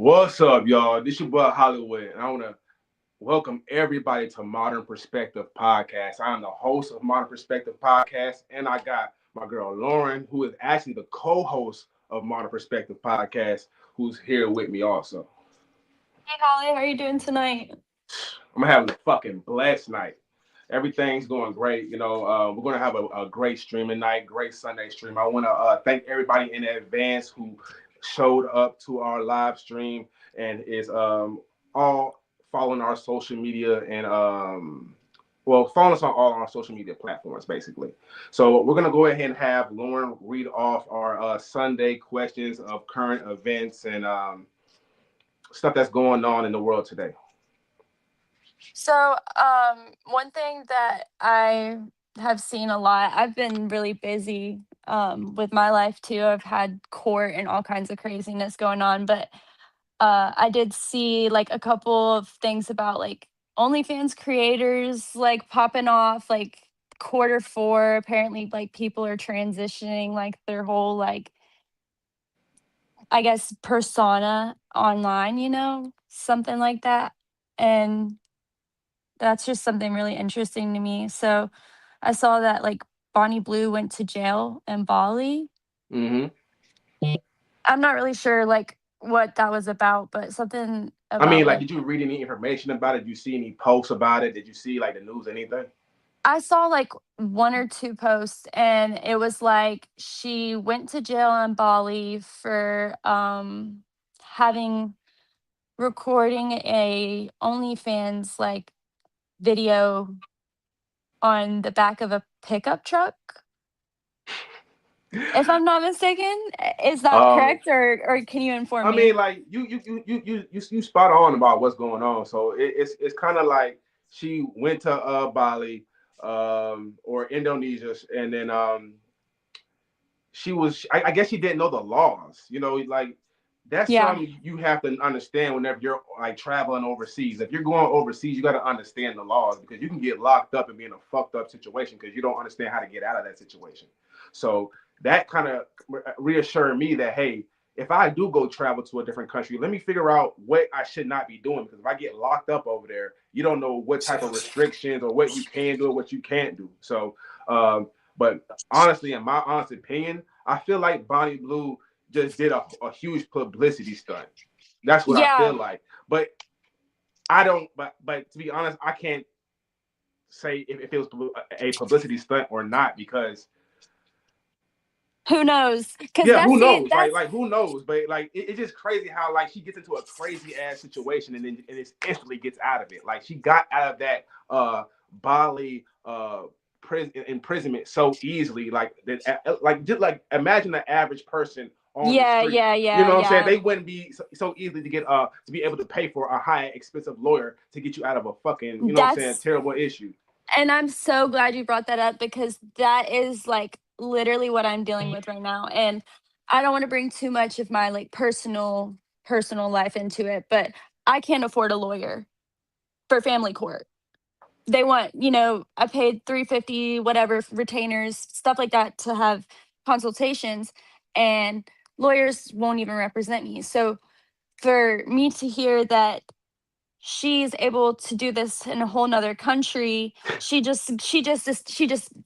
What's up, y'all? This your boy Hollywood, and I want to welcome everybody to Modern Perspective Podcast. I'm the host of Modern Perspective Podcast, and I got my girl Lauren, who is actually the co-host of Modern Perspective Podcast, who's here with me also. Hey Holly, how are you doing tonight? I'm having a fucking blessed night. Everything's going great. We're going to have a great streaming night, great Sunday stream. I want to thank everybody in advance who showed up to our live stream and is all following our social media and follow us on all our social media platforms, basically. So we're gonna go ahead and have Lauren read off our Sunday questions of current events and stuff that's going on in the world today. One thing that I have seen a lot, I've been really busy with my life too. I've had court and all kinds of craziness going on, but I did see like a couple of things about like OnlyFans creators like popping off like quarter 4. Apparently, like people are transitioning like their whole like I guess persona online, something like that. And that's just something really interesting to me. So I saw that like Bonnie Blue went to jail in Bali. Mm-hmm. I'm not really sure like what that was about, but something I mean, about like, like did you read any information about it? Did you see any posts about it? Did you see like the news, anything? I saw like one or two posts and it was like she went to jail in Bali for having recording a OnlyFans like video on the back of a pickup truck. If I'm not mistaken, is that Um, correct, or can you inform I mean, me? like you spot on about what's going on. So it's kind of like she went to Bali, or Indonesia, and then she was. I guess she didn't know the laws. Like that's Yeah. something you have to understand whenever you're like traveling overseas. If you're going overseas, you got to understand the laws because you can get locked up and be in a fucked up situation because you don't understand how to get out of that situation. So that kind of reassured me that, hey, if I do go travel to a different country, let me figure out what I should not be doing because if I get locked up over there, you don't know what type of restrictions or what you can do or what you can't do. So, but honestly, in my honest opinion, I feel like Bonnie Blue just did a huge publicity stunt. That's what I feel Yeah. like. But I don't. But to be honest, I can't say if it was a publicity stunt or not because Who knows? Because yeah, that's who the knows? Like that's like who knows? But like it's just crazy how like she gets into a crazy ass situation and then and it instantly gets out of it. Like she got out of that Bali imprisonment so easily. Like that, like just like imagine the average person on the yeah, street. yeah, You yeah, know what I'm saying? yeah. They wouldn't be so easily to get to be able to pay for a high expensive lawyer to get you out of a fucking, you know what I'm saying, That's terrible issue. and I'm so glad you brought that up because that is like literally what I'm dealing with right now. And I don't want to bring too much of my like personal life into it, but I can't afford a lawyer for family court. They want, I paid 350 whatever retainers, stuff like that to have consultations, and lawyers won't even represent me. So for me to hear that she's able to do this in a whole nother country, she just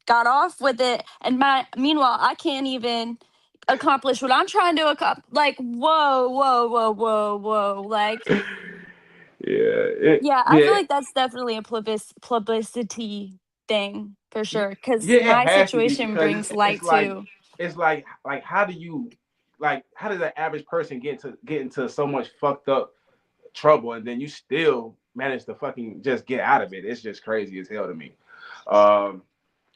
got off with it, and meanwhile I can't even accomplish what I'm trying to accomplish. Like, whoa, whoa, whoa, whoa, whoa. Like, yeah, I feel Yeah, like that's definitely a publicity thing for sure. Because yeah, it my has to be situation because brings it's light like too. how do you like how does the average person get into so much fucked up trouble and then you still manage to fucking just get out of it? It's just crazy as hell to me. Um,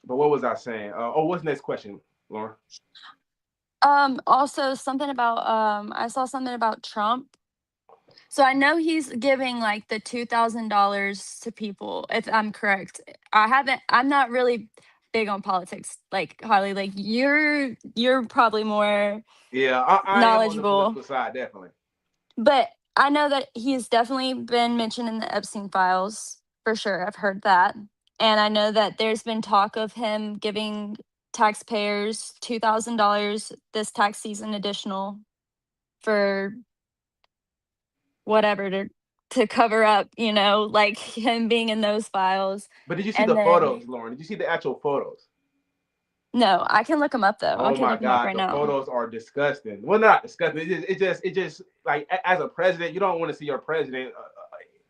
but what was I saying? What's the next question, Lauren? Also something about I saw something about Trump. So I know he's giving like the $2,000 to people, if I'm correct. I'm not really big on politics, like Harley. Like you're probably more Yeah, I am on the knowledgeable. political side, definitely. But I know that he's definitely been mentioned in the Epstein files for sure. I've heard that. And I know that there's been talk of him giving taxpayers $2,000 this tax season additional for whatever to cover up, like him being in those files. But did you see And the then photos, Lauren? Did you see the actual photos? no, I can look him up though. I Oh can my look him up God, right the now. photos are disgusting. Well, not disgusting. It just like as a president, you don't want to see your president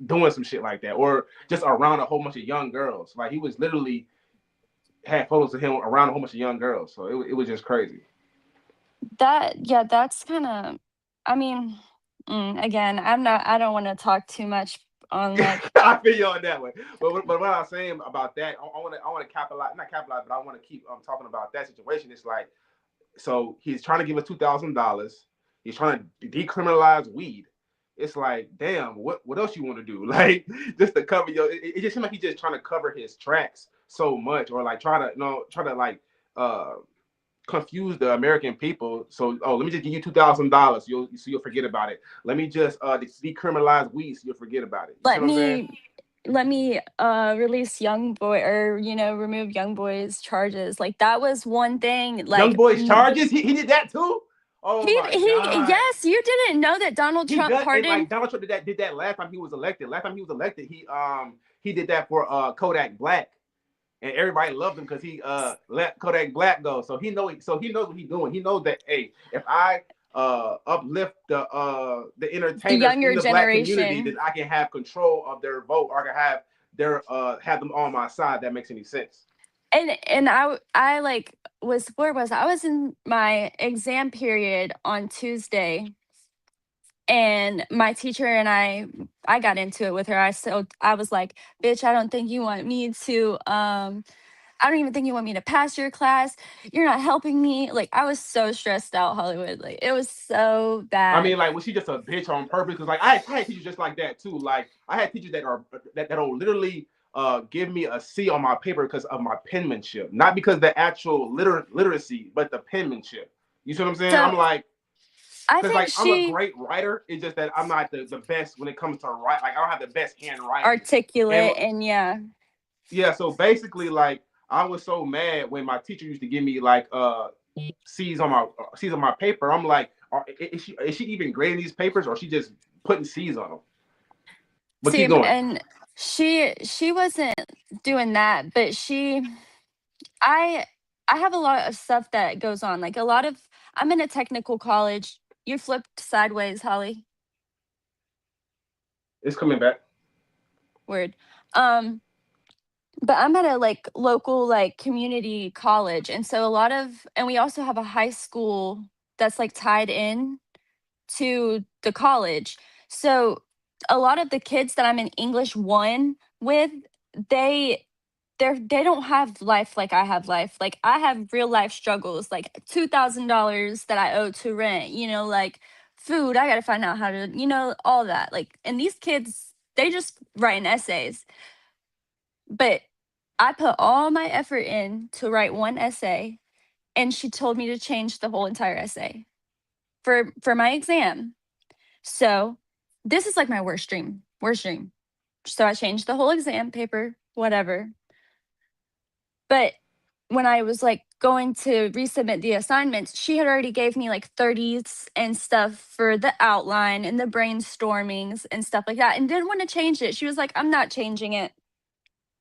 doing some shit like that, or just around a whole bunch of young girls. Like he was literally had photos of him around a whole bunch of young girls. So it was just crazy. Yeah, that's kind of, I mean, again, I don't want to talk too much on like, I feel you on that one. But what I'm saying about that, I want to capitalize, not capitalize, but I want to keep talking about that situation. It's like, so he's trying to give us $2,000. He's trying to decriminalize weed. It's like, damn, what else you want to do? Like, just to cover your, it just seems like he's just trying to cover his tracks so much, or like try to like uh confuse the American people. So, oh, let me just give you $2,000. You'll forget about it. Let me just decriminalize weed, so you'll forget about it. You see let what I'm saying? me let me release young boy, or remove young boys charges. Like that was one thing, Young like boys charges. He did that too. Oh my he God. yes, you didn't know that Donald He Trump does it pardoned. like Donald Trump did that last time he was elected. Last time he was elected, he did that for Kodak Black, and everybody loved him because he let Kodak Black go. So he knows what he's doing. He knows that, hey, if I uplift the The entertainers in younger the black community, then generation. I can have control of their vote, or I can have them on my side. That makes any sense. And I like was where was I was in my exam period on Tuesday, and my teacher and I got into it with her. I was like, bitch, I don't think you want me to I don't even think you want me to pass your class. You're not helping me. Like I was so stressed out, Hollywood. Like it was so I mean, bad. like, was she just a bitch on purpose? Because like I had teachers just like that too. Like I had teachers that'll literally give me a C on my paper because of my penmanship, not because the actual literacy, but the penmanship. You see what I'm saying? So I'm like, I because think like I'm a she great writer. It's just that I'm not the best when it comes to write. Like I don't have the best handwriting. And articulate, and yeah. yeah, so basically, like I was so mad when my teacher used to give me like C's on my paper. I'm like, is she even grading these papers, or is she just putting C's on them? But See, keep going. and she wasn't doing that, but I I have a lot of stuff that goes on. Like a lot of I'm in a technical college. You flipped sideways, Holly. It's coming back. Weird. Um, but I'm at a like local like community college, and so a lot of and we also have a high school that's like tied in to the college. So a lot of the kids that I'm in English 1 with, they they don't have life like I have life. Like I have real life struggles, like $2,000 that I owe to rent, like food, I got to find out how to, all that. Like and these kids, they just writing essays. But I put all my effort in to write one essay, and she told me to change the whole entire essay for my exam. So this is like my worst dream. Worst dream. So I changed the whole exam paper, whatever. But when I was like going to resubmit the assignments, she had already gave me like 30s and stuff for the outline and the brainstormings and stuff like that, and didn't want to change it. She was like, I'm not changing it.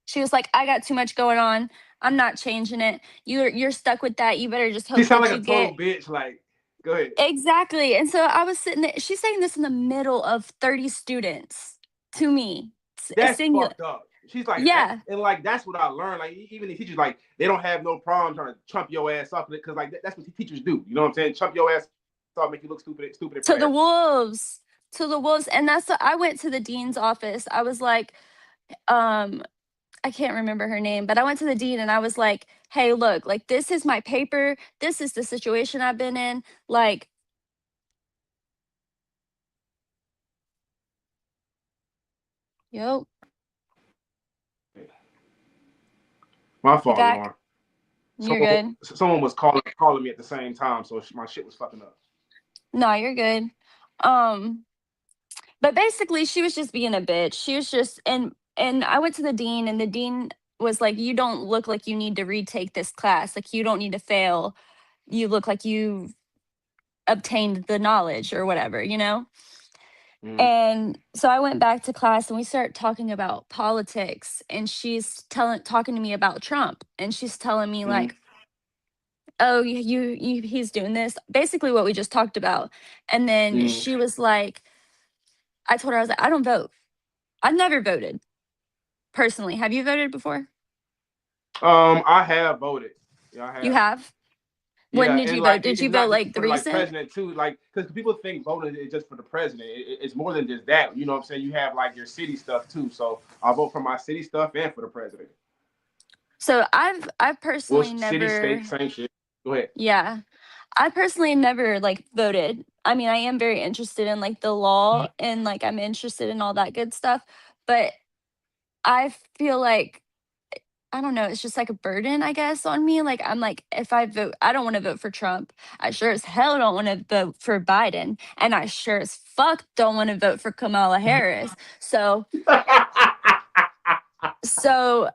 She was like, I got too much going on. I'm not changing it. You're stuck with that. You better just She hope sound that like you a total get. bitch. Like, go ahead. Exactly. And so I was sitting there, she's saying this in the middle of 30 students to me. A That's singular. fucked up. She's like, Yeah. and like that's what I learned. Like even the teachers, like they don't have no problem trying to chump your ass up because like that's what the teachers do. You know what I'm saying? Chump your ass up, make you look stupid in To front of the everybody. wolves. To the wolves. And that's what I went to the dean's office. I was like, um, I can't remember her name, but I went to the dean and I was like, hey, look, like this is my paper. This is the situation I've been in. Like, yo, My you fault, back? Lauren. You're Someone good. someone was calling me at the same time, so my shit was fucking up. No, you're good. Um, But basically, she was just being a bitch. She was just and I went to the dean, and the dean was like, "You don't look like you need to retake this class. Like you don't need to fail. You look like you obtained the knowledge or whatever, you know?" Mm, And so I went back to class and we started talking about politics, and she's telling talking to me about Trump, and she's telling me mm, like, "Oh, he's doing this." Basically what we just talked about. And then mm. she was like, I told her, I was like, "I don't vote." I've never voted personally. Have you voted before? I have voted. Yeah, I You have. have? When Yeah, did and you vote? like Did it's you vote not just like the for like recent? president too, like because people think voting is just for the president. It's more than just that. You know what I'm saying? You have like your city stuff too. So I vote for my city stuff and for the president. So I've Well, personally city, state, never, same shit. Go ahead. yeah. I personally never like voted. I mean, I am very interested in like the law and like I'm interested in all that good stuff, but I feel like I don't know, it's just like a burden, I guess, on me. Like I'm like, if I vote, I don't want to vote for Trump. I sure as hell don't want to vote for Biden, and I sure as fuck don't want to vote for Kamala Harris. So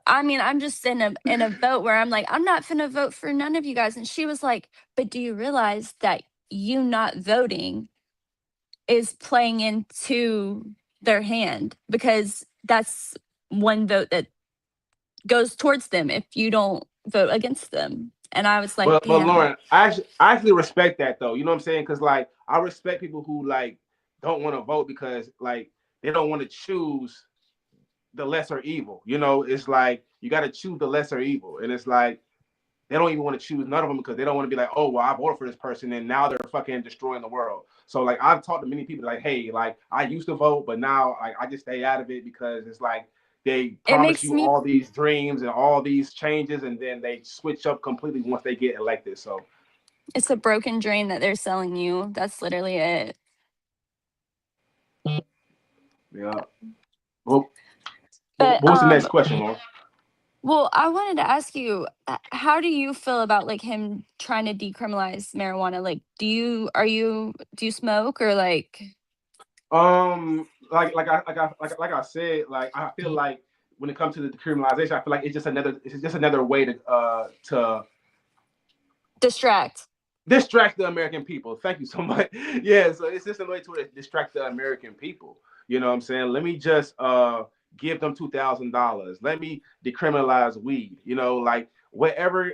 I mean, I'm just in a vote where I'm like, I'm not finna vote for none of you guys. And she was like, but do you realize that you not voting is playing into their hand, because that's one vote that goes towards them if you don't vote against them. And I was like, But damn. Lauren, I actually respect that though. You know what I'm saying? Because like I respect people who like don't want to vote because like they don't want to choose the lesser evil. You know, it's like you got to choose the lesser evil, and it's like they don't even want to choose none of them because they don't want to be like, oh, well, I voted for this person and now they're fucking destroying the world. So like I've talked to many people like, hey, like I used to vote, but now like I just stay out of it because it's like they It promise makes you me all these dreams and all these changes and then they switch up completely once they get elected. So it's a broken dream that they're selling you. That's literally it. yeah. Well, But what's the next question, Lauren? well, I wanted to ask you, how do you feel about like him trying to decriminalize marijuana? Like, do you smoke or like? Like I said, like I feel like when it comes to the decriminalization, I feel like it's just another way to Distract. distract the American people. Thank you so much. Yeah, so it's just a way to distract the American people. You know what I'm saying? Let me just give them $2,000. Let me decriminalize weed. You know, like whatever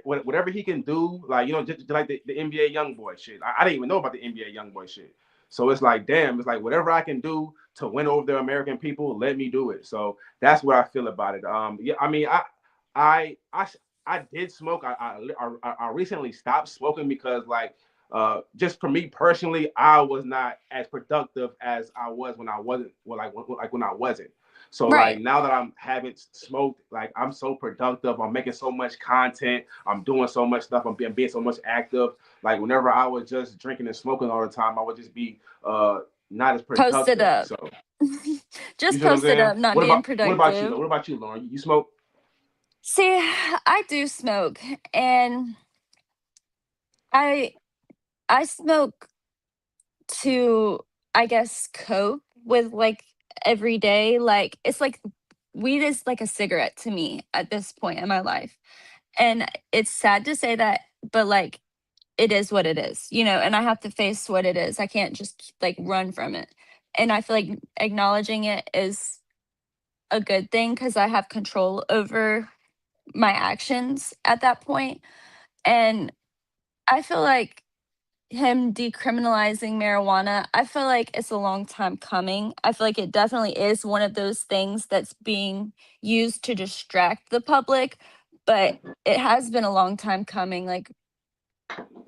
he can do, like just like the NBA young boy shit. I didn't even know about the NBA young boy shit. So it's like, damn, it's like whatever I can do to win over the American people, let me do it. So that's what I feel about it. Yeah, I mean, I, I, I did smoke. I recently stopped smoking because like just for me personally, I was not as productive as I was when I wasn't like when I wasn't. So like Right. now that I'm haven't smoked, like I'm so productive. I'm making so much content. I'm doing so much stuff. I'm being so much active. Like whenever I was just drinking and smoking all the time, I would just be not as Post it productive. up. So you Just see what I'm post it saying? up, not What being about what about you productive. though? What about you, Lauren? You smoke? See, I do smoke, and I I smoke to, I guess, cope with like every day. Like it's like weed is like a cigarette to me at this point in my life. And it's sad to say that, but like it is what it is, and I have to face what it is. I can't just like run from it. And I feel like acknowledging it is a good thing because I have control over my actions at that point. And I feel like him decriminalizing marijuana, I feel like it's a long time coming. I feel like it definitely is one of those things that's being used to distract the public, but it has been a long time coming. Like,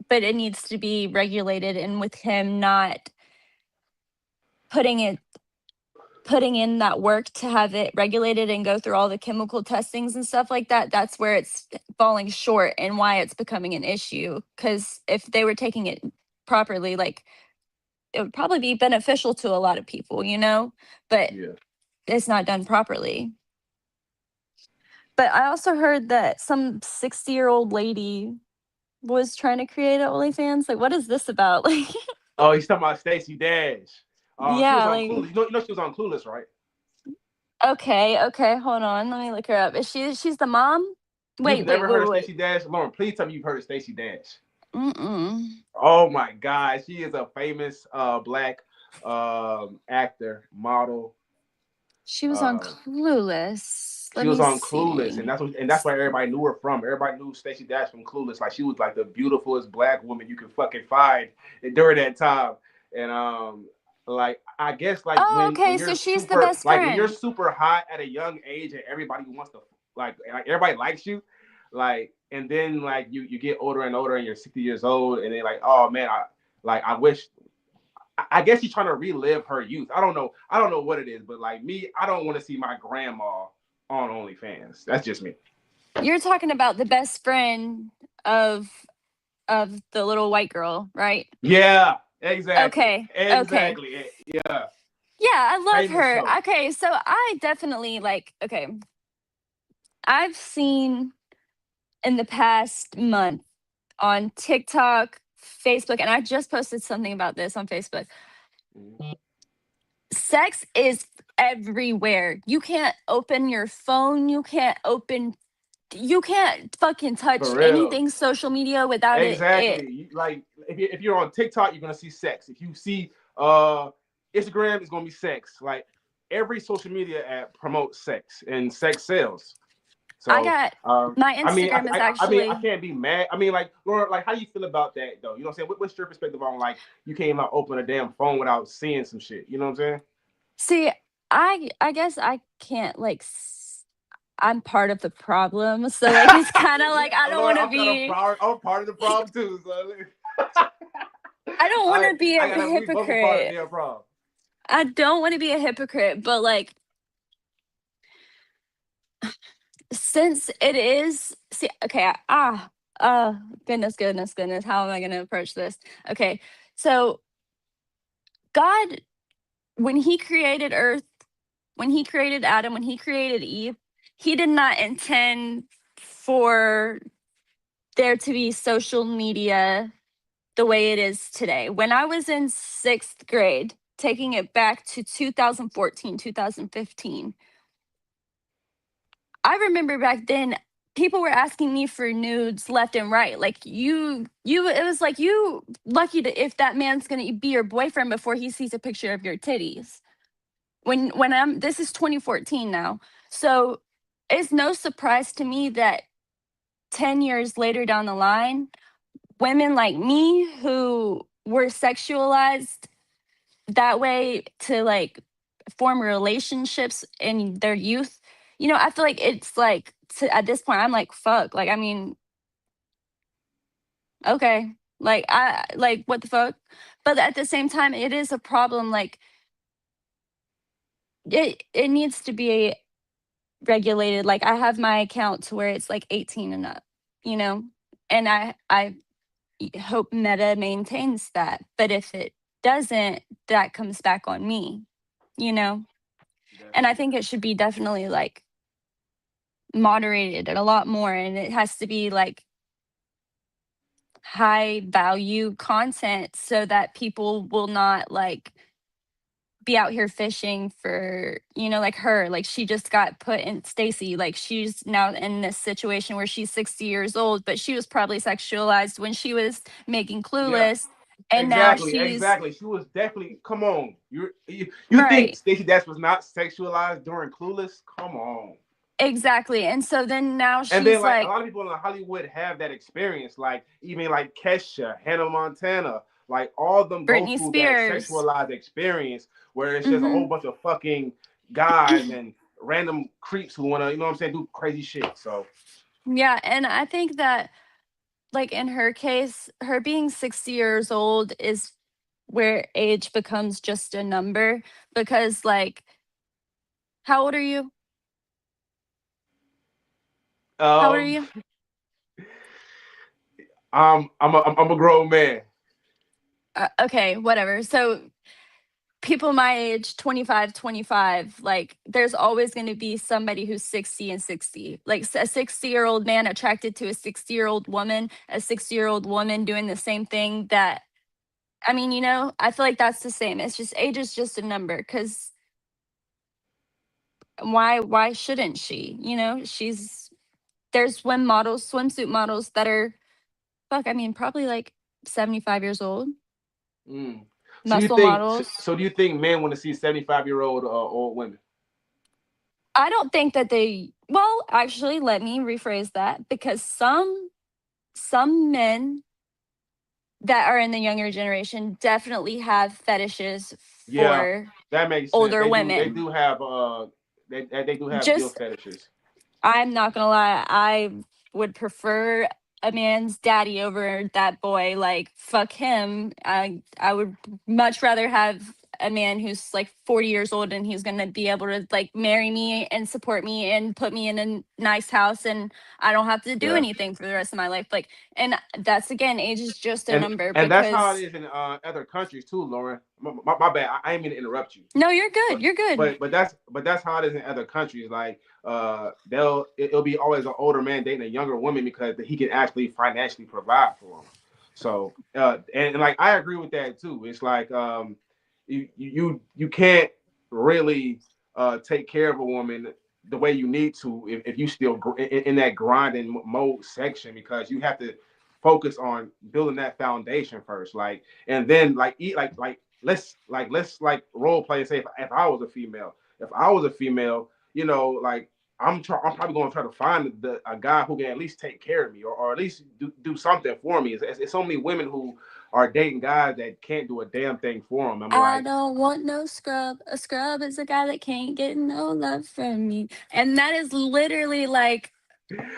but it needs to be regulated. And with him not putting it putting in that work to have it regulated and go through all the chemical testings and stuff like that, that's where it's falling short and why it's becoming an issue. Because if they were taking it properly, like it would probably be beneficial to a lot of people, but Yeah. it's not done properly. But I also heard that some 60-year-old lady was trying to create an OnlyFans. Like, what is this about? Like, Oh, he's talking about Stacey Dash. She was yeah, on like, Clueless. She was on Clueless, right? okay, hold on. Let me look her up. She's the mom? You've Wait, wait, never wait, heard of wait. Stacey Dash, Lauren? Please tell me you've heard of Stacey Dash. Mm-mm. Oh my God, she is a famous black actor, model. She was on Uh, Clueless. she Let was me on Clueless, and see. that's where everybody knew her from. Everybody knew Stacey Dash from Clueless. Like she was like the beautifulest black woman you could fucking find during that time. And like I guess like Oh, when okay. you're So she's the super best like when you're friend. super hot at a young age and everybody wants to like everybody likes you, like and then like you get older and older and you're 60 years old and then like oh man I wish I guess she's trying to relive her youth. I don't know. I don't know what it is, but like me, I don't want to see my grandma on OnlyFans. That's just me. You're talking about the best friend of of the little white girl, right? Yeah, exactly, Okay. Okay. exactly. Yeah, Yeah, I love famous her. show. Okay, so I definitely like okay. I've seen in the past month on TikTok, Facebook, and I just posted something about this on Facebook. Mhm. Sex is everywhere. You can't open your phone, you can't fucking touch For real, anything social media without it. exactly. Like if you're on TikTok, you're gonna see sex. If you see Instagram, it's gonna be sex. Like every social media app promotes sex, and sex sells. I So, got my I mean, Instagram is I mean, I actually can't be mad. I mean, like, Laura, like, how do you feel about that, though? You know what I'm saying? What's your perspective on like you can't like open a damn phone without seeing some shit? You know what I'm saying? see, I guess I can't like I'm part of the problem. So like it's kind of like I don't Lord, want to be I'm part of the problem too. So I don't want to be a I gotta. We both a part of the hypocrite. damn problem. I don't want to be a hypocrite, but like since it is see okay, goodness, how am I going to approach this? Okay. So God when he created earth, when he created Adam, when he created Eve, he did not intend for there to be social media the way it is today. When I was in 6th grade, taking it back to 2014, 2015, I remember back then people were asking me for nudes left and right. Like you it was like you lucky to if that man's going to be your boyfriend before he sees a picture of your titties. When I'm this is 2014 now. So it's no surprise to me that 10 years later down the line, women like me who were sexualized that way to like form relationships in their youth, I feel like it's like at this point I'm like fuck. Like I mean, okay. Like I like what the fuck? But at the same time it is a problem like it needs to be regulated. Like I have my account to where it's like 18 and up, you know? And I hope Meta maintains that. But if it doesn't, that comes back on me, you know? And I Definitely. think it should be definitely like moderated a lot more. And it has to be like high value content so that people will not like be out here fishing for, like her, like she just got put in Stacy, like she's now in this situation where she's 60 years old, but she was probably sexualized when she was making Yeah. Clueless. And now Exactly, she's exactly. She was definitely. Come on, you think right. Stacey Dash was not sexualized during Clueless? Come on. Exactly. And so then now And then she's like a like lot of people in Hollywood have that experience, like even like Kesha, Hannah Montana, like all of them go Britney through that Spears. sexualized experience where it's just a whole Hmm. bunch of fucking guys and random creeps who wanna, you know what I'm saying, do crazy shit. So Yeah. And I think that, like, in her case, her being 60 years old is where age becomes just a number because, like, how old are you? How old are um you? I'm a grown man. Okay, whatever. So people my age 25, 25, like there's always going to be somebody who's 60 and 60, like a 60-year-old man attracted to a 60-year-old woman, a 60-year-old woman doing the same thing that I mean, I feel like that's the same. It's just age is just a number because why shouldn't she, she's there's swimsuit models that are fuck, I mean probably like 75 years old. Mm. muscle models. So do you think men want to see 75-year-old old women? I don't think that they, well, actually, let me rephrase that, because some men that are in the younger generation definitely have fetishes Yeah, for that makes sense. older They women. do have they do have guilt Just, fetishes. I'm not gonna lie, I would prefer a man's daddy over that boy. Like, fuck him. I would much rather have a man who's like 40 years old and he's gonna be able to like marry me and support me and put me in a nice house, and I don't have to do Yeah. anything for the rest of my life. Like, and that's, again, age is just a and number and that's how it because, is in other countries too, Lauren. My bad. I ain't mean to interrupt you, no, you're good. but You're good. that's how it is in other countries. Like it'll be always an older man dating a younger woman because he can actually financially provide for them. So and like I agree with that too. It's like you can't really take care of a woman the way you need to if you still in that grinding mode section, because you have to focus on building that foundation first, like, and then like eat like let's like role play and say if I was a female, like I'm probably going to try to find a guy who can at least take care of me, or at least do something for me. It's so many women who are dating guys that can't do a damn thing for them. I'm I like, don't want no scrub. A scrub is a guy that can't get no love from me. And that is literally like,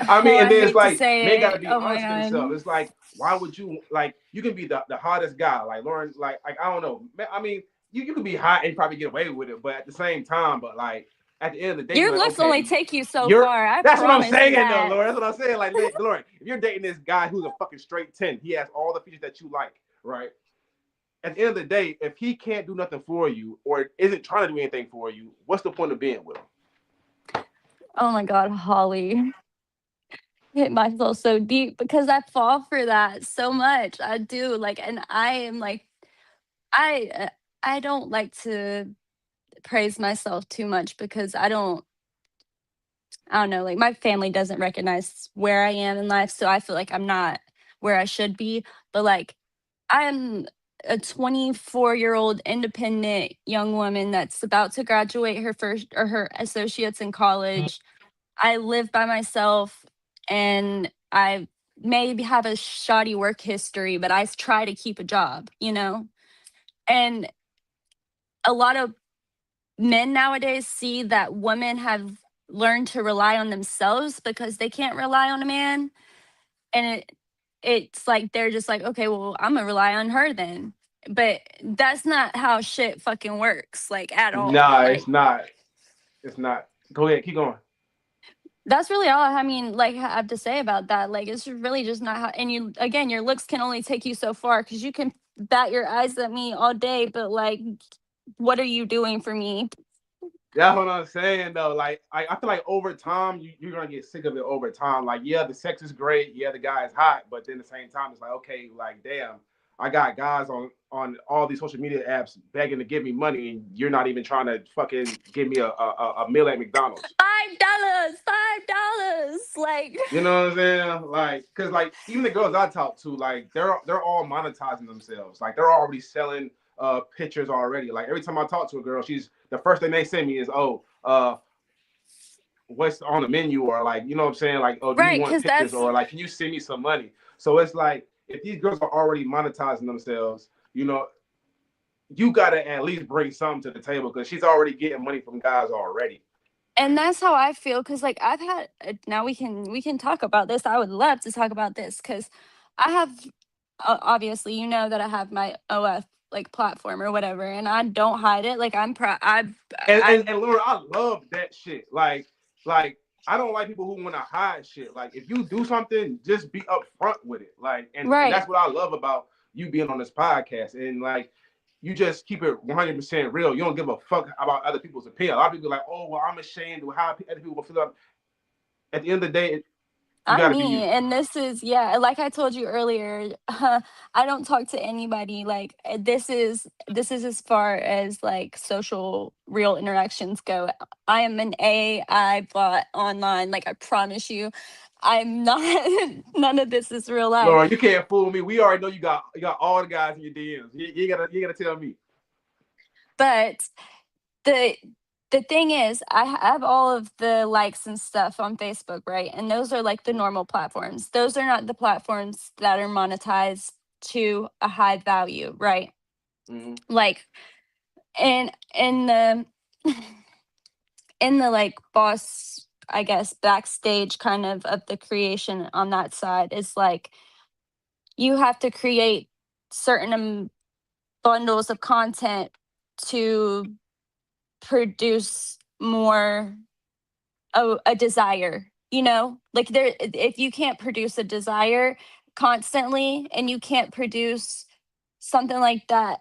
I oh, mean, and I then it's hate to like men say got to it. be Oh my honest with God. themselves. It's like, why would you like? You can be the hottest guy, like Lauren. Like I don't know. I mean, you can be hot and probably get away with it, but at the same time, but like at the end of the day, you're Your like, looks only okay, take you so you're. far. I That's what I'm promise you saying, though, that. Lauren. That's what I'm saying. Like, Lauren, if you're dating this guy who's a fucking straight 10, he has all the features that you like, right? At the end of the day, if he can't do nothing for you or isn't trying to do anything for you, what's the point of being with him? Oh my God, Holly. Hit myself so deep because I fall for that so much. I do. Like, and I am like, I don't like to praise myself too much because I don't know, like, my family doesn't recognize where I am in life, so I feel like I'm not where I should be, but, like, I'm a 24-year-old independent young woman that's about to graduate her first or her associates in college. I live by myself, and I maybe have a shoddy work history, but I try to keep a job, you know? And a lot of men nowadays see that women have learned to rely on themselves because they can't rely on a man, and it's like they're just like, okay, well, I'm gonna rely on her then. But that's not how shit fucking works, like, at all. Nah, it's Like, not. It's not. Go ahead, keep going. that's really all I mean, like, have to say about that. Like, it's really just not how. And you, again, your looks can only take you so far because you can bat your eyes at me all day, but like, what are you doing for me? That's what I'm saying though. Like I feel like over time you're gonna get sick of it over time. Like, yeah, the sex is great, yeah, the guy is hot, but then at the same time it's like, okay, like damn, I got guys on all these social media apps begging to give me money, and you're not even trying to fucking give me a meal at McDonald's. $5, $5. Like, You know what I'm saying? Like, cause like even the girls I talk to, like they're all monetizing themselves. Like they're already selling pictures already. Like every time I talk to a girl, she's the first thing they send me is, oh, what's on the menu, or like, you know what I'm saying? Like, oh, do you right, want because pictures, that's or like, can you send me some money? So it's like if these girls are already monetizing themselves, you gotta at least bring something to the table because she's already getting money from guys already. and that's how I feel. Because like, I've had now we can talk about this. I would love to talk about this because I have, obviously, you know, that I have my OF like platform or whatever, and I don't hide it. Like, I'm proud. I And Lauren, I love that shit. Like I don't like people who want to hide shit. Like if you do something, just be upfront with it. Like and right. that's what I love about you being on this podcast. And like you just keep it 100% real. You don't give a fuck about other people's opinion. A lot of people are like, oh well, I'm ashamed of how other people feel. At the end of the day, You I'm got to be me, you. and this is yeah. Like I told you earlier, I don't talk to anybody. Like this is as far as like social real interactions go. I am an AI bot online. Like I promise you, I'm not. None of this is real life. Lauren, you can't fool me. We already know you got all the guys in your DMs. You gotta tell me. But the the thing is, I have all of the likes and stuff on Facebook, right? And those are like the Mm-hmm. normal platforms. Those are not the platforms that are monetized to a high value, right? Mm-hmm. Like in the in the like boss, I guess, backstage kind of the creation on that side is like you have to create certain bundles of content to produce more a desire, you know, like there if you can't produce a desire constantly and you can't produce something like that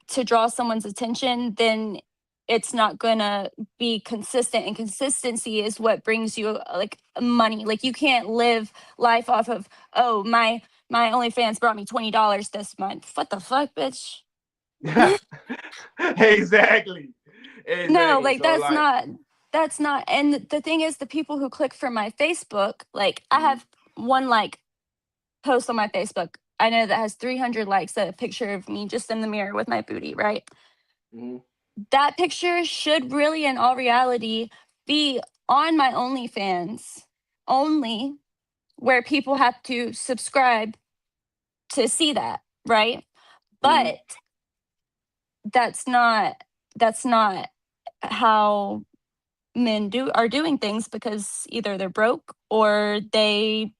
to draw someone's attention, then it's not gonna be consistent, and consistency is what brings you like money. Like you can't live life off of, oh, my OnlyFans brought me $20 this month. What the fuck, bitch? Exactly. No, Exactly. like So like, that's not. And the thing is, the people who click from my Facebook, like I mm-hmm. have one like post on my Facebook I know that has 300 likes, a picture of me just in the mirror with my booty, right? Mm-hmm. That picture should really, in all reality, be on my OnlyFans only, where people have to subscribe to see that, right? Mm-hmm. But that's not how men are doing things, because either they're broke or they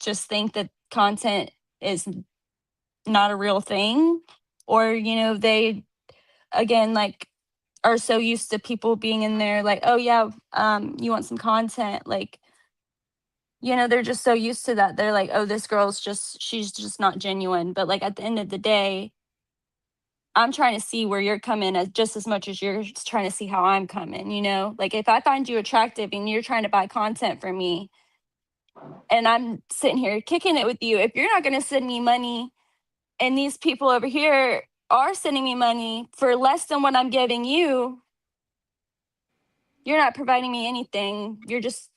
just think that content is not a real thing, or they again like are so used to people being in there like, oh yeah, you want some content, like they're just so used to that. They're like, oh, this girl's just she's just not genuine. But like at the end of the day, I'm trying to see where you're coming as just as much as you're trying to see how I'm coming, like if I find you attractive and you're trying to buy content from me and I'm sitting here kicking it with you, if you're not going to send me money and these people over here are sending me money for less than what I'm giving you, you're not providing me anything. You're just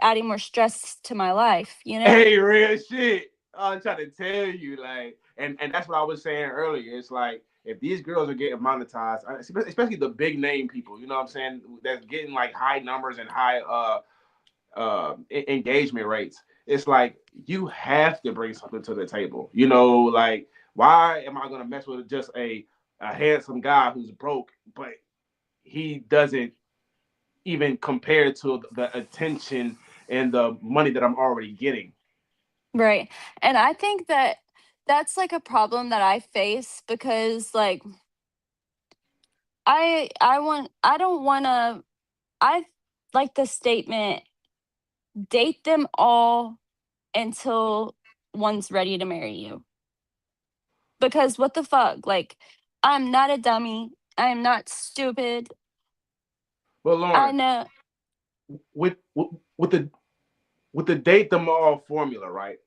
adding more stress to my life, you know? Hey, real shit. I'm trying to tell you, like, and that's what I was saying earlier. It's like if these girls are getting monetized, especially the big name people, you know what I'm saying, that's getting like high numbers and high engagement rates. It's like you have to bring something to the table. Like why am I gonna mess with just a handsome guy who's broke, but he doesn't even compare to the attention and the money that I'm already getting. Right. And I think that that's like a problem that I face, because like I don't want to I like the statement, date them all until one's ready to marry you. Because what the fuck? Like I'm not a dummy. I'm not stupid. But I Lauren, know. with the date them all formula, right?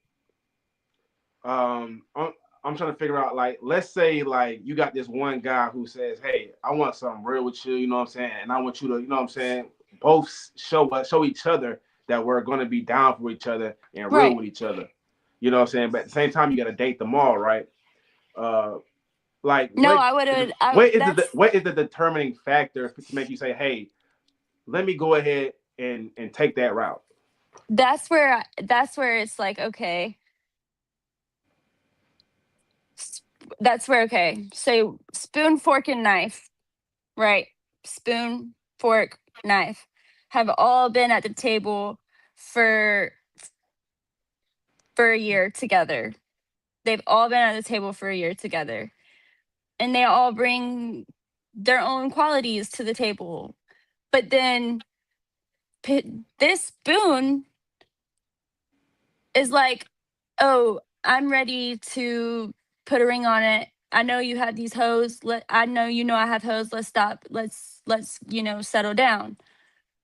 Um, I'm, I'm trying to figure out, like, let's say like you got this one guy who says, "Hey, I want something real with you," you know what I'm saying, and I want you to, you know what I'm saying, both show each other that we're going to be down for each other and real Right. with each other. You know what I'm saying? But at the same time, you got to date them all, right? Uh, like No, I would have what is the determining factor to make you say, "Hey, let me go ahead and take that route"? that's where it's like, okay, s- that's where, okay, so spoon, fork, and knife, right? Spoon, fork, knife have all been at the table for a year together. They've all been at the table for a year together, and they all bring their own qualities to the table. But then this spoon is like, oh, I'm ready to put a ring on it. I know you have these hoes. I know I have hoes. Let's stop. Let's settle down.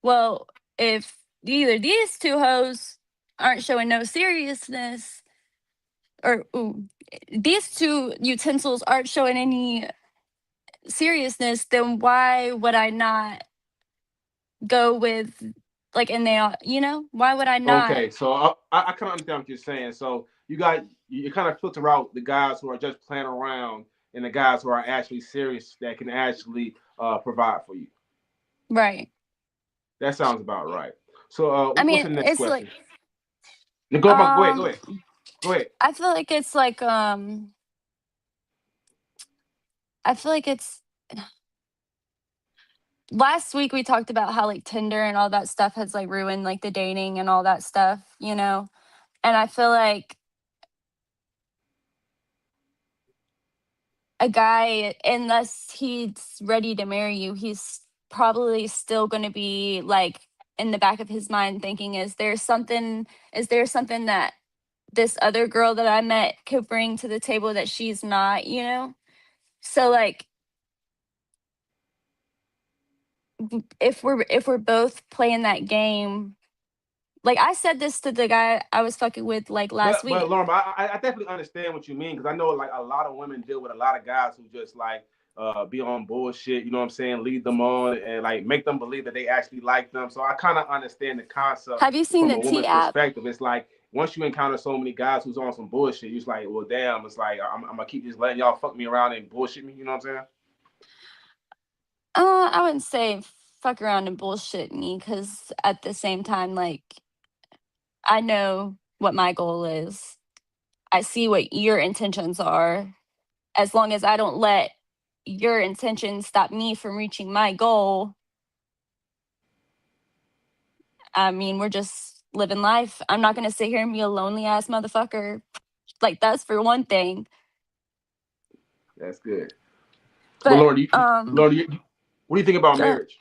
Well, if either these two hoes aren't showing no seriousness, or these two utensils aren't showing any seriousness, then why would I not go with, like, and they all, why would I not? Okay, so I kind of understand what you're saying. So you kind of filter out the guys who are just playing around and the guys who are actually serious that can actually provide for you. Right. That sounds about right. So I what's mean, the next it's like, question? No, go ahead, go um, ahead, go ahead. I feel like it's like, I feel like it's last week we talked about how like Tinder and all that stuff has like ruined like the dating and all that stuff. And I feel like a guy, unless he's ready to marry you, he's probably still going to be like in the back of his mind thinking, is there something that this other girl that I met could bring to the table that she's not? So like, if we're both playing that game, like I said this to the guy I was fucking with like last But week. Lauren, I definitely understand what you mean because I know like a lot of women deal with a lot of guys who just like be on bullshit. You know what I'm saying? Lead them on and like make them believe that they actually like them. So I kind of understand the concept Have you seen from the a T woman's app? perspective. It's like once you encounter so many guys who's on some bullshit, you're just like, well, damn. It's like I'm gonna keep just letting y'all fuck me around and bullshit me. You know what I'm saying? I wouldn't say fuck around and bullshit me, because at the same time, like, I know what my goal is. I see what your intentions are. As long as I don't let your intentions stop me from reaching my goal, I mean, we're just living life. I'm not gonna sit here and be a lonely ass motherfucker. Like, that's for one thing. That's good. But But Lauren, what do you think about uh, marriage?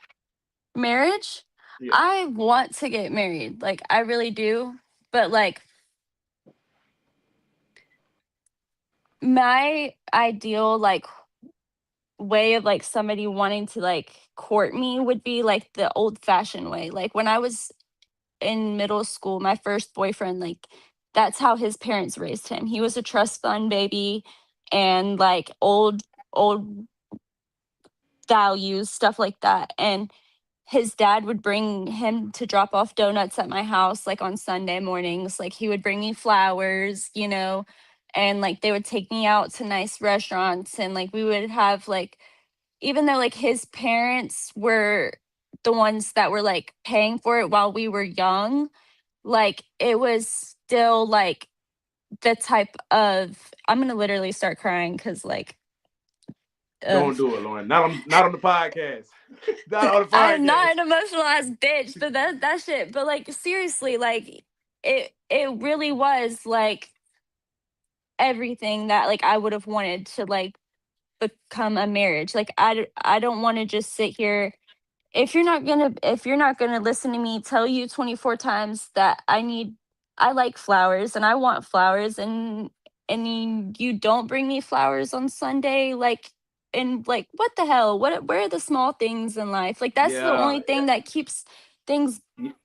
marriage, Yeah. I want to get married. Like, I really do. But like, my ideal like way of like somebody wanting to like court me would be like the old fashioned way. Like when I was in middle school, my first boyfriend, like, that's how his parents raised him. He was a trust fund baby, and like old values, stuff like that. And his dad would bring him to drop off donuts at my house like on Sunday mornings. Like he would bring me flowers, and like they would take me out to nice restaurants, and like we would have like, even though like his parents were the ones that were like paying for it while we were young, like it was still like the type of, I'm gonna literally start crying because like, Don't ugh. do it, Lauren. Not on the podcast. Not on the I'm podcast. not an emotional ass bitch, but that shit. But like seriously, like it really was like everything that like I would have wanted to like become a marriage. Like I don't want to just sit here. If you're not gonna listen to me tell you 24 times that I like flowers and I want flowers, and you don't bring me flowers on Sunday, like, and like, what the hell? Where are the small things in life? Like that's the Yeah, only thing that keeps things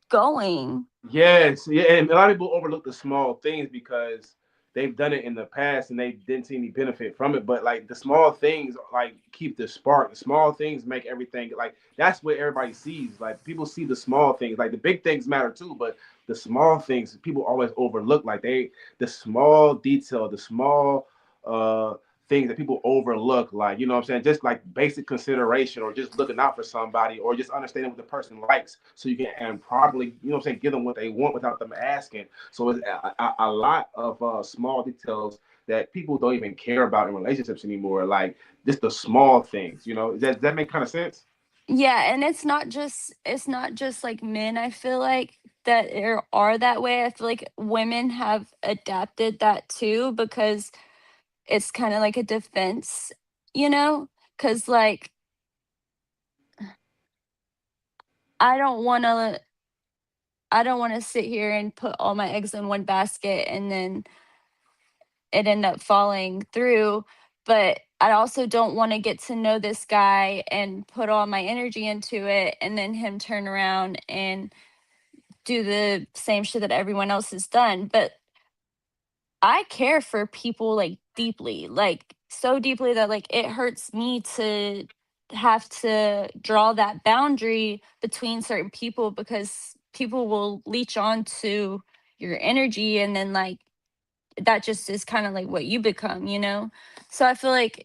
going. yes, yeah, and a lot of people overlook the small things because they've done it in the past and they didn't see any benefit from it. But like the small things, like keep the spark. The small things make everything like that's what everybody sees. Like people see the small things. Like the big things matter too, but the small things people always overlook. Like the small detail, the small uh things that people overlook, like you know what I'm saying, just like basic consideration or just looking out for somebody or just understanding what the person likes so you can and properly, you know what I'm saying, give them what they want without them asking. So it's a lot of small details that people don't even care about in relationships anymore, like just the small things, does that make kind of sense? Yeah, and it's not just like men, I feel like, that are that way. I feel like women have adapted that too, because it's kind of like a defense, you know? Cuz like I don't want to I don't want to sit here and put all my eggs in one basket and then it end up falling through, but I also don't want to get to know this guy and put all my energy into it and then him turn around and do the same shit that everyone else has done. But I care for people like deeply, like so deeply that like it hurts me to have to draw that boundary between certain people because people will leech on to your energy and then like that just is kind of like what you become, you know? So I feel like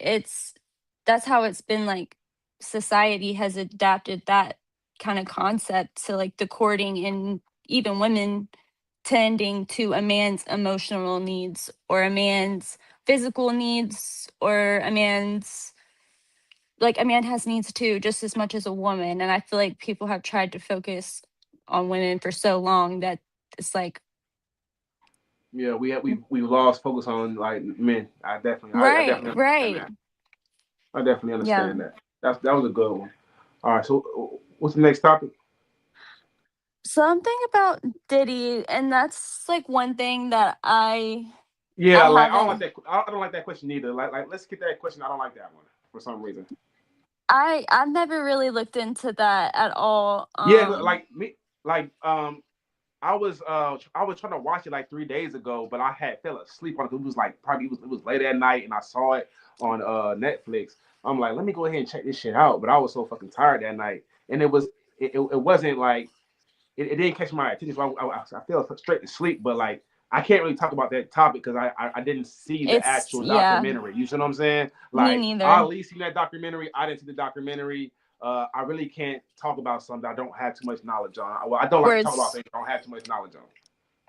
that's how it's been like society has adapted that kind of concept to like the courting and even women tending to a man's emotional needs or a man's physical needs or a man's like a man has needs too just as much as a woman, and I feel like people have tried to focus on women for so long that it's like Yeah, we lost focus on like men. I right, definitely understand right. that. I definitely Yeah. understand that. That was a good one. All right, so what's the next topic? Something about Diddy, and that's like one thing that I Yeah, like I don't like haven't that. I don't like that question either. Like let's get that question. I don't like that one for some reason. I've never really looked into that at all. Yeah, like me, like I was trying to watch it like 3 days ago, but I had fell asleep on it. It was like probably it was late at night, and I saw it on Netflix. I'm like, let me go ahead and check this shit out. But I was so fucking tired that night, and it wasn't like it didn't catch my attention. So I fell straight to sleep. But like I can't really talk about that topic because I didn't see the it's actual yeah, documentary. You see what I'm saying? me Like I neither. at least seen that documentary. I didn't see the documentary. I really can't talk about something I don't have too much knowledge on. Well, I don't like to talk about Words, things I don't have too much knowledge on.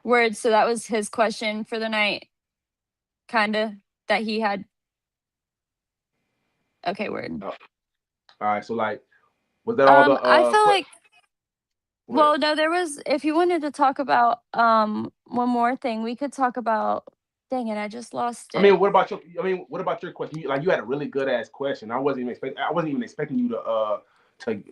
words. So that was his question for the night, kind of that he had. Okay, word. Uh, all right, so like, was that all the I feel like what? well, no, there was. If you wanted to talk about one more thing, we could talk about. Dang it, I just lost I mean, it. what about your? I mean, what about your question? You had a really good ass question. I wasn't even expecting you to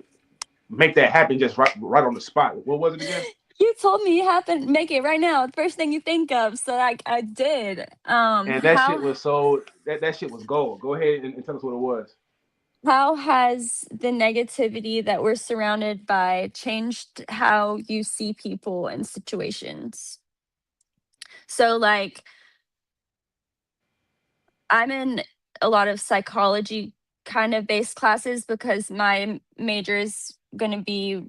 make that happen just right on the spot. What was it again? You told me you happen make it right now. The first thing you think of, so I did. And that shit was so that shit was gold. Go ahead and tell us what it was. How has the negativity that we're surrounded by changed how you see people and situations? So, like, I'm in a lot of psychology kind of based classes because my major is going to be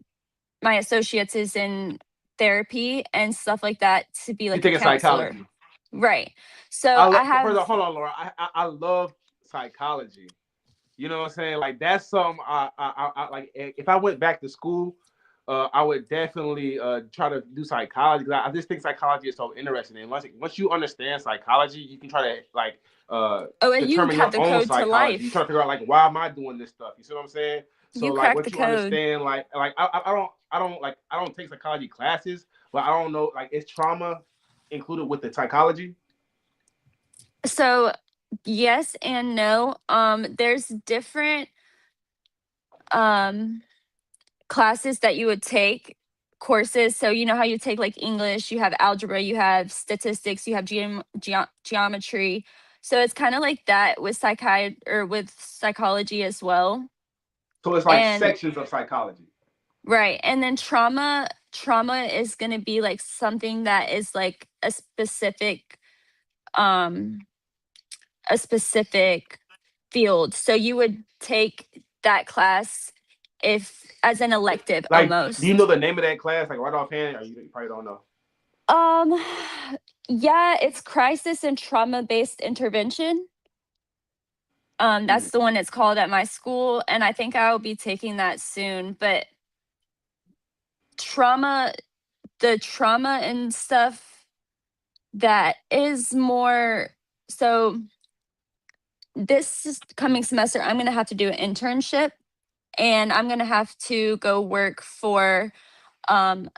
my associates is in therapy and stuff like that to be You like a taking counselor. psychology? Right. So, I First of all, have, hold on, Laura. I love psychology. You know what I'm saying? Like that's some I like. If I went back to school, I would definitely try to do psychology because I just think psychology is so interesting. And once you understand psychology, you can try to like oh, and you determine have your the own code to psychology. You try life. to figure out like why am I doing this stuff? You see what I'm saying? So You like cracked the once you code. understand I don't take psychology classes, but I don't know like is trauma included with the psychology? So, yes and no. There's different um classes that you would take, courses. So you know how you take like English, you have algebra, you have statistics, you have geometry. So it's kind of like that with psychiatry or with psychology as well. So it's like And sections of psychology. right, and then trauma is going to be like something that is like um a specific field. So you would take that class if as an elective Like, do you know almost. the name of that class? Like right offhand, or you probably don't know. Um yeah, it's crisis and trauma based intervention. Mm. That's the one it's called at my school and I think I will be taking that soon, but trauma the trauma and stuff that is more so coming semester I'm going to have to do an internship and I'm going to have to go work for um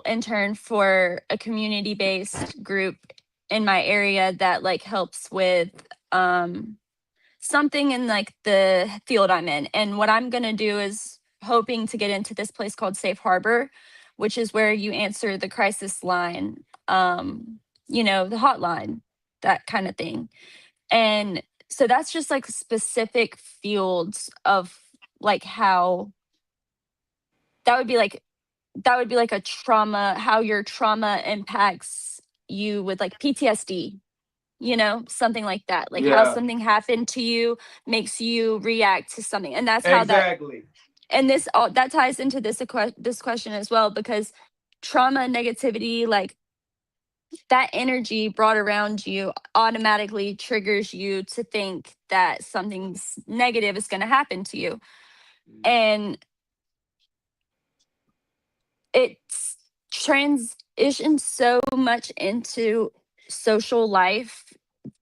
intern for a community based group in my area that like helps with um something in like the field I'm in. And what I'm going to do is hoping to get into this place called Safe Harbor, which is where you answer the crisis line, the hotline, that kind of thing. And so that's just like specific fields of like how that would be like that would be like a trauma, how your trauma impacts you with like PTSD, you know, something like that. Like how Yeah, something happened to you makes you react to something. And that's how that, exactly. and this all that ties into this question as well, because trauma, negativity, like that energy brought around you automatically triggers you to think that something's negative is going to happen to you. And it's transitioned so much into social life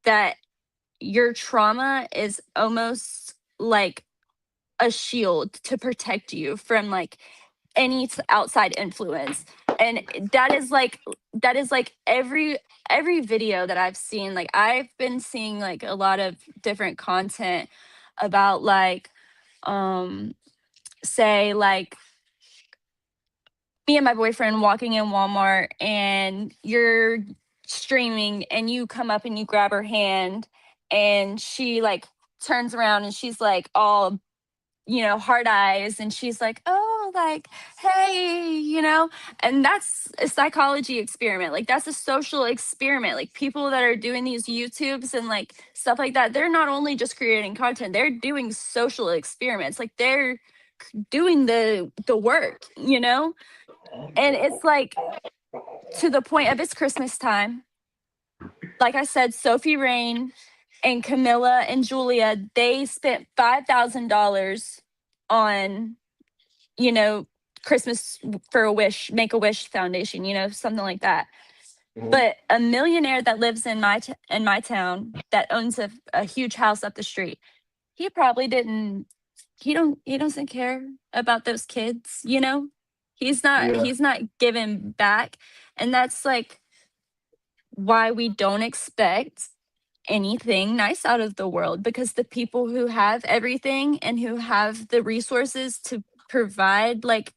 that your trauma is almost like a shield to protect you from like any outside influence. And that is like every video that I've seen, like I've been seeing like a lot of different content about like say like me and my boyfriend walking in Walmart and you're streaming and you come up and you grab her hand and she like turns around and she's like all, you know, hard eyes and she's like, oh, like, hey, you know, and that's a psychology experiment. Like that's a social experiment. Like people that are doing these YouTubes and like stuff like that, they're not only just creating content, they're doing social experiments. Like they're doing the work, you know? And it's like to the point of it's Christmas time. Like I said, Sophie Rain and Camilla and Julia, they spent $5,000 on, you know, Christmas for a wish, Make a Wish Foundation, you know, something like that. Mhm. But a millionaire that lives in in my town that owns a huge house up the street, he probably didn't he doesn't care about those kids, you know? Yeah. He's not giving back. And that's like why we don't expect anything nice out of the world, because the people who have everything and who have the resources to provide like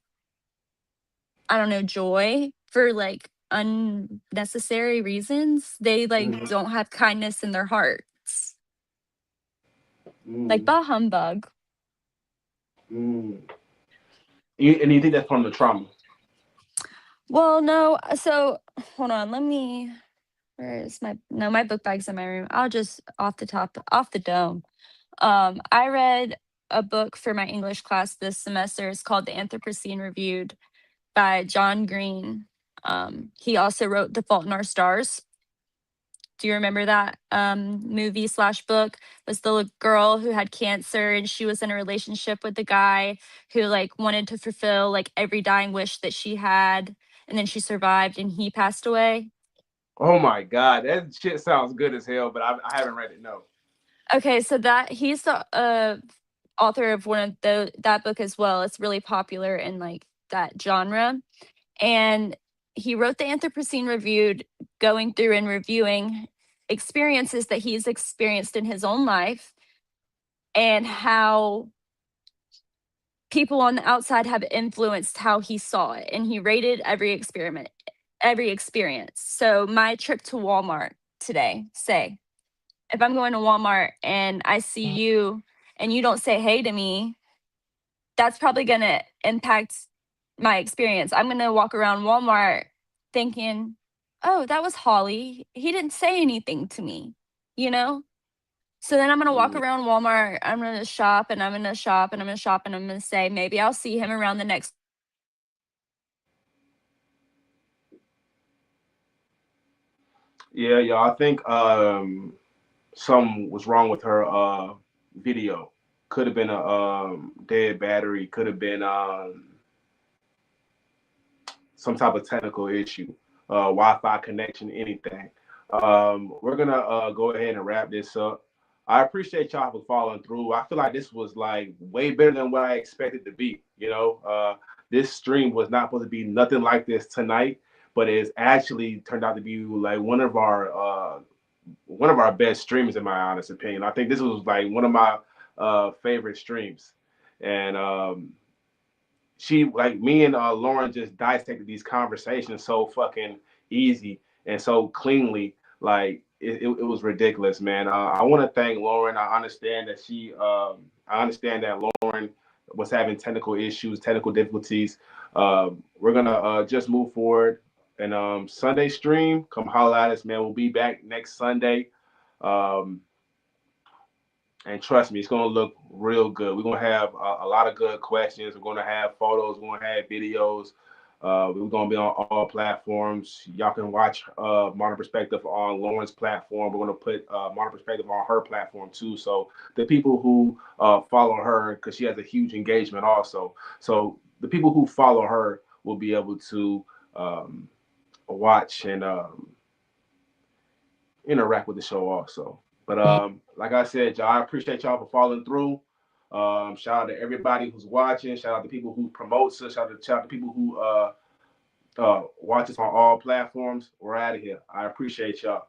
I don't know, joy for like unnecessary reasons, they like Mhm. don't have kindness in their hearts. Like Mm. bah humbug. Mm. And you think that's from the trauma? Well, no, so hold on, let me where is my no, my book bag's in my room. I'll just off the dome. I read a book for my English class this semester. It's called The Anthropocene Reviewed by John Green. He also wrote The Fault in Our Stars. Do you remember that movie slash book? Was the girl who had cancer and she was in a relationship with the guy who like wanted to fulfill like every dying wish that she had, and then she survived and he passed away. Oh my god, that shit sounds good as hell, but I haven't read it. No. Okay, so that he's the author of one of that book as well. It's really popular in like that genre. And he wrote the Anthropocene Reviewed, going through and reviewing experiences that he's experienced in his own life and how people on the outside have influenced how he saw it. And he rated every experience. So my trip to Walmart today, say, if I'm going to Walmart and I see you and you don't say hey to me, that's probably going to impact my experience. I'm going to walk around Walmart thinking, oh, that was Holly. He didn't say anything to me, you know? So then I'm going to walk Mm. around Walmart. I'm going to shop and I'm going to shop and I'm going to shop and I'm going to say, maybe I'll see him around the next. Yeah, yeah. I think something was wrong with her video. Could have been a dead battery. Could have been some type of technical issue, Wi-Fi connection, anything. We're gonna go ahead and wrap this up. I appreciate y'all for following through. I feel like this was like way better than what I expected to be. You know, this stream was not supposed to be nothing like this tonight, but it's actually turned out to be like one of our best streams in my honest opinion. I think this was like one of my favorite streams, and she like me and Lauren just dissected these conversations so fucking easy and so cleanly. Like it was ridiculous, man. I want to thank Lauren. I understand that Lauren was having technical issues, technical difficulties. We're gonna just move forward. And Sunday stream, come holler at us, man. We'll be back next Sunday. Um, and trust me, it's gonna look real good. We're gonna have a lot of good questions. We're gonna have photos. We're gonna have videos. We're gonna be on all platforms. Y'all can watch Modern Perspective on Lauren's platform. We're gonna put Modern Perspective on her platform too. So the people who follow her, because she has a huge engagement also. So the people who follow her will be able to watch and interact with the show also. But like I said, y'all, I appreciate y'all for following through. Shout out to everybody who's watching. Shout out to people who promotes us. Shout out to people who watch us on all platforms. We're out of here. I appreciate y'all.